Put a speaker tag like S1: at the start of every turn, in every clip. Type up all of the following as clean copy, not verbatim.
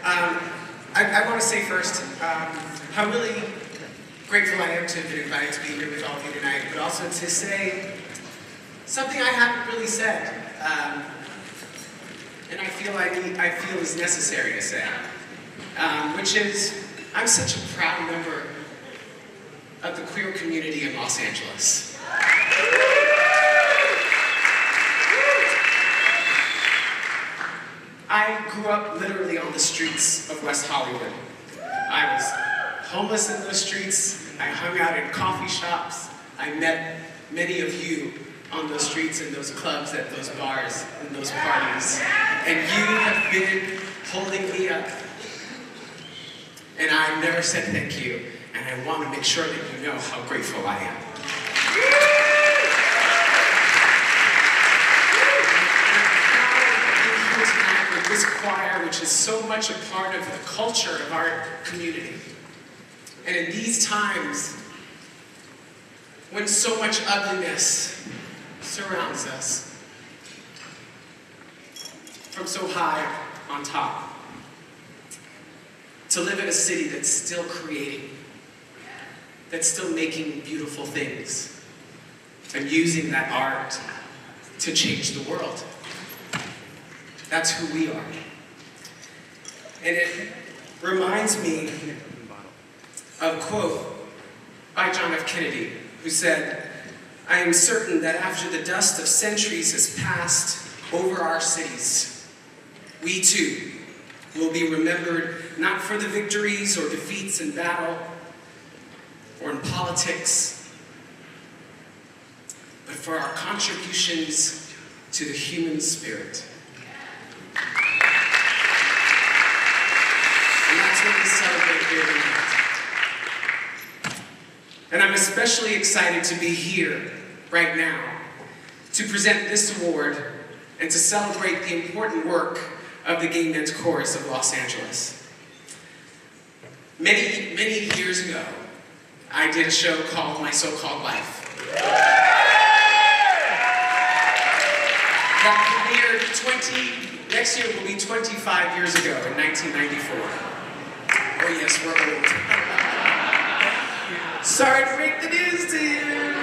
S1: I want to say first how really grateful I am to have been invited to be here with all of you tonight, but also to say something I haven't really said, and I feel is necessary to say, which is I'm such a proud member of the queer community in Los Angeles. I grew up literally on the streets of West Hollywood. I was homeless in those streets. I hung out in coffee shops. I met many of you on those streets, in those clubs, at those bars, in those parties. And you have been holding me up. And I've never said thank you. And I want to make sure that you know how grateful I am. This choir, which is so much a part of the culture of our community. And in these times, when so much ugliness surrounds us, from so high on top, to live in a city that's still creating, that's still making beautiful things, and using that art to change the world. That's who we are. And it reminds me of a quote by John F. Kennedy, who said, "I am certain that after the dust of centuries has passed over our cities, we too will be remembered not for the victories or defeats in battle or in politics, but for our contributions to the human spirit." And that's what we celebrate here tonight. And I'm especially excited to be here right now to present this award and to celebrate the important work of the Gay Men's Chorus of Los Angeles. Many, many years ago, I did a show called My So-Called Life. That premiered next year will be 25 years ago, in 1994. Oh yes, we're old. Sorry to break the news to you.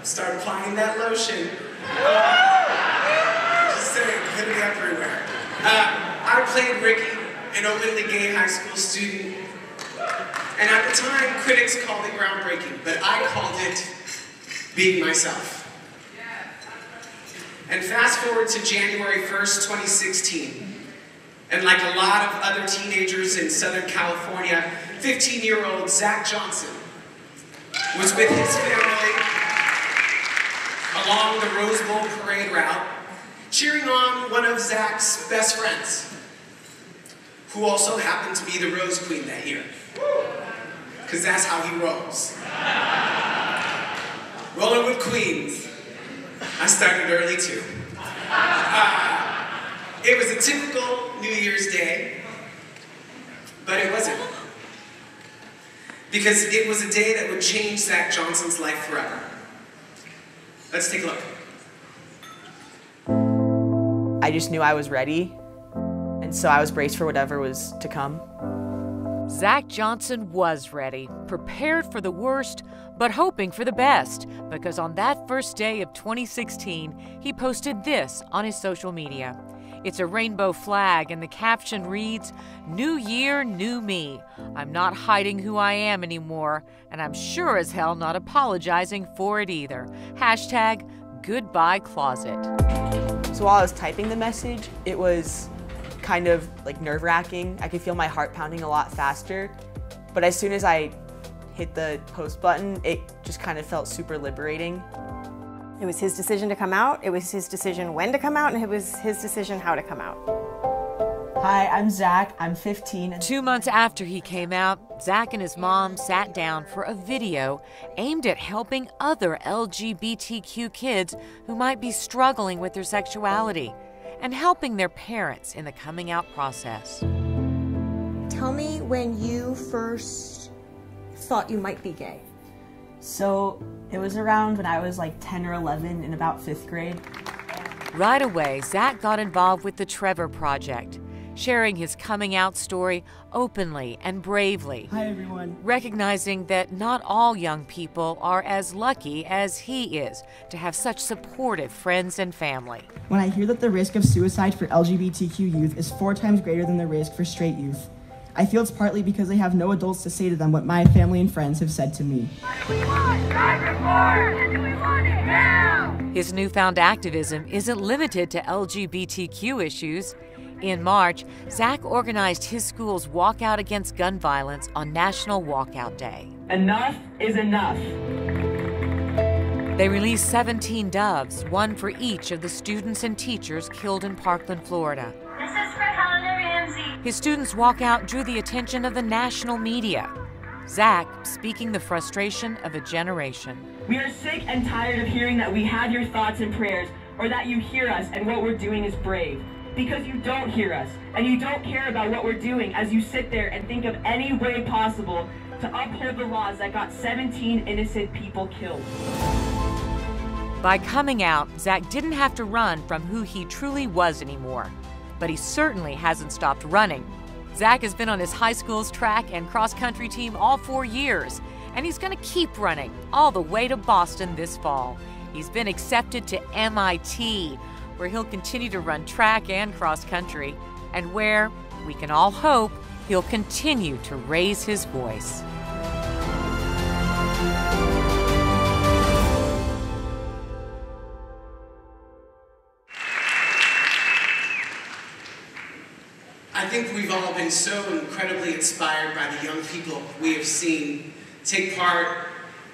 S1: Start applying that lotion. Just saying, hit me everywhere. I played Ricky, an openly gay high school student. And at the time, critics called it groundbreaking, but I called it being myself. And fast forward to January 1st, 2016. And like a lot of other teenagers in Southern California, 15-year-old Zach Johnson was with his family along the Rose Bowl parade route, cheering on one of Zach's best friends, who also happened to be the Rose Queen that year. Because that's how he rolls. Rolling with queens. I started early too. It was a typical New Year's Day, but it wasn't. Because it was a day that would change Zach Johnson's life forever. Let's take a look.
S2: I just knew I was ready, and so I was braced for whatever was to come.
S3: Zach Johnson was ready, prepared for the worst, but hoping for the best, because on that first day of 2016, he posted this on his social media. It's a rainbow flag, and the caption reads, "New year, new me. I'm not hiding who I am anymore, and I'm sure as hell not apologizing for it either. Hashtag goodbye closet."
S2: So while I was typing the message, it was kind of like nerve-wracking. I could feel my heart pounding a lot faster, but as soon as I hit the post button, it just kind of felt super liberating.
S4: It was his decision to come out, it was his decision when to come out, and it was his decision how to come out.
S2: Hi, I'm Zach, I'm 15.
S3: 2 months after he came out, Zach and his mom sat down for a video aimed at helping other LGBTQ kids who might be struggling with their sexuality and helping their parents in the coming out process.
S4: Tell me when you first thought you might be gay.
S2: So it was around when I was like 10 or 11 in about 5th grade.
S3: Right away, Zach got involved with the Trevor Project, sharing his coming out story openly and bravely.
S5: Hi, everyone.
S3: Recognizing that not all young people are as lucky as he is to have such supportive friends and family.
S5: When I hear that the risk of suicide for LGBTQ youth is 4 times greater than the risk for straight youth, I feel it's partly because they have no adults to say to them what my family and friends have said to me.
S3: His newfound activism isn't limited to LGBTQ issues. In March, Zach organized his school's walkout against gun violence on National Walkout Day.
S5: Enough is enough.
S3: They released 17 doves, one for each of the students and teachers killed in Parkland, Florida.
S6: This is for Helena Ramsey.
S3: His students' walkout drew the attention of the national media. Zach speaking the frustration of a generation.
S5: We are sick and tired of hearing that we have your thoughts and prayers, or that you hear us and what we're doing is brave. Because you don't hear us, and you don't care about what we're doing as you sit there and think of any way possible to uphold the laws that got 17 innocent people killed.
S3: By coming out, Zach didn't have to run from who he truly was anymore. But he certainly hasn't stopped running. Zach has been on his high school's track and cross-country team all 4 years, and he's going to keep running all the way to Boston this fall. He's been accepted to MIT, where he'll continue to run track and cross-country, and where, we can all hope, he'll continue to raise his voice.
S1: I think we've all been so incredibly inspired by the young people we have seen take part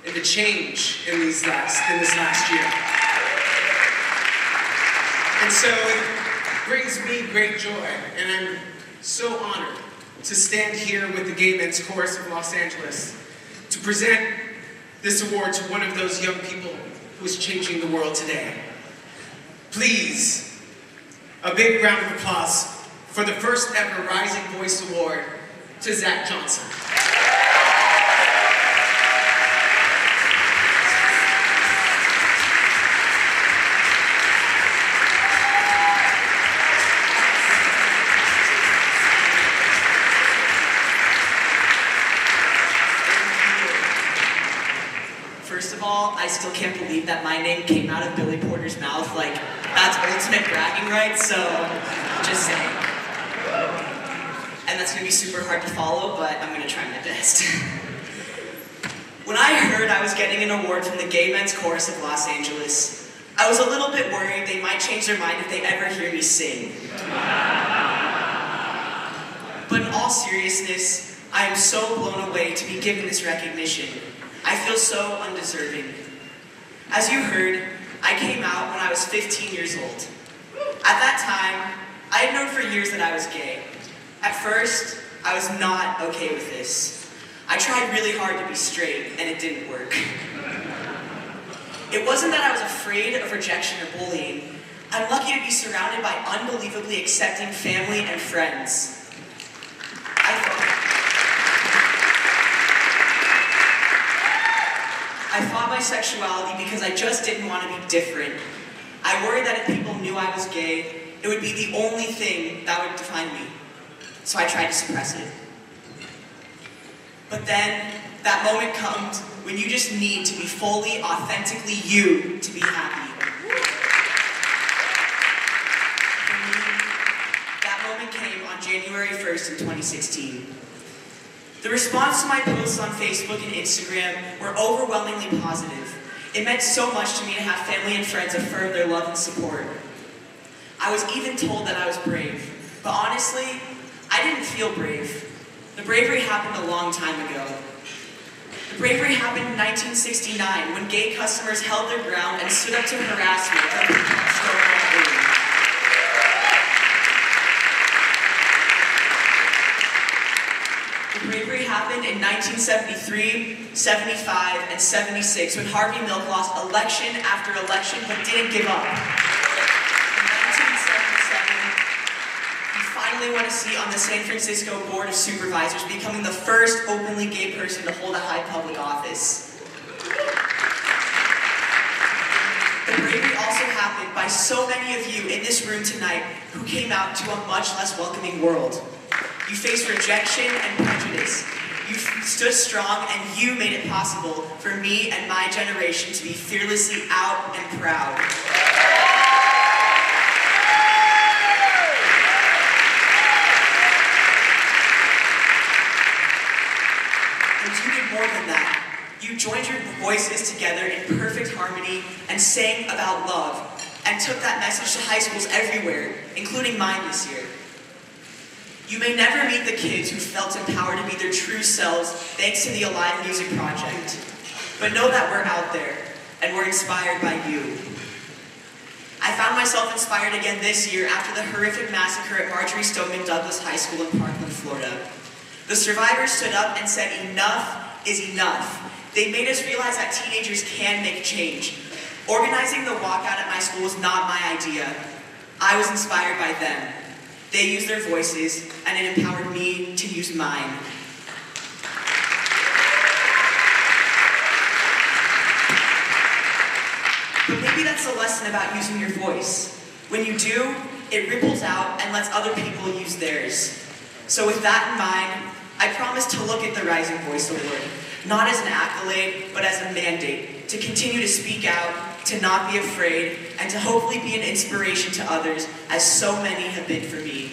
S1: in the change in this last year. And so it brings me great joy, and I'm so honored to stand here with the Gay Men's Chorus of Los Angeles to present this award to one of those young people who is changing the world today. Please, a big round of applause for the first ever Rising Voice Award to Zach Johnson.
S7: First of all, I still can't believe that my name came out of Billy Porter's mouth. Like, that's ultimate bragging rights, so just saying. And that's gonna be super hard to follow, but I'm gonna try my best. When I heard I was getting an award from the Gay Men's Chorus of Los Angeles, I was a little bit worried they might change their mind if they ever hear me sing. But in all seriousness, I am so blown away to be given this recognition. I feel so undeserving. As you heard, I came out when I was 15 years old. At that time, I had known for years that I was gay. At first, I was not okay with this. I tried really hard to be straight, and it didn't work. It wasn't that I was afraid of rejection or bullying. I'm lucky to be surrounded by unbelievably accepting family and friends. I fought my sexuality because I just didn't want to be different. I worried that if people knew I was gay, it would be the only thing that would define me. So I tried to suppress it. But then, that moment comes when you just need to be fully, authentically you to be happy. For me, that moment came on January 1st in 2016. The response to my posts on Facebook and Instagram were overwhelmingly positive. It meant so much to me to have family and friends affirm their love and support. I was even told that I was brave, but honestly, I didn't feel brave. The bravery happened a long time ago. The bravery happened in 1969 when gay customers held their ground and stood up to harassment from people on Stonewall Inn. The bravery happened in 1973, 75, and 76 when Harvey Milk lost election after election but didn't give up. In 1977, he finally won a seat on the San Francisco Board of Supervisors, becoming the first openly gay person to hold a high public office. The bravery also happened happened by so many of you in this room tonight who came out to a much less welcoming world. You faced rejection and prejudice. You stood strong, and you made it possible for me and my generation to be fearlessly out and proud. And you did more than that. You joined your voices together in perfect harmony and sang about love, and took that message to high schools everywhere, including mine this year. You may never meet the kids who felt empowered to be their true selves thanks to the Alive Music Project, but know that we're out there, and we're inspired by you. I found myself inspired again this year after the horrific massacre at Marjory Stoneman Douglas High School in Parkland, Florida. The survivors stood up and said, "Enough is enough." They made us realize that teenagers can make change. Organizing the walkout at my school was not my idea. I was inspired by them. They used their voices, and it empowered me to use mine. But maybe that's the lesson about using your voice. When you do, it ripples out and lets other people use theirs. So with that in mind, I promise to look at the Rising Voice Award, not as an accolade, but as a mandate, to continue to speak out, to not be afraid, and to hopefully be an inspiration to others, as so many have been for me.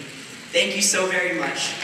S7: Thank you so very much.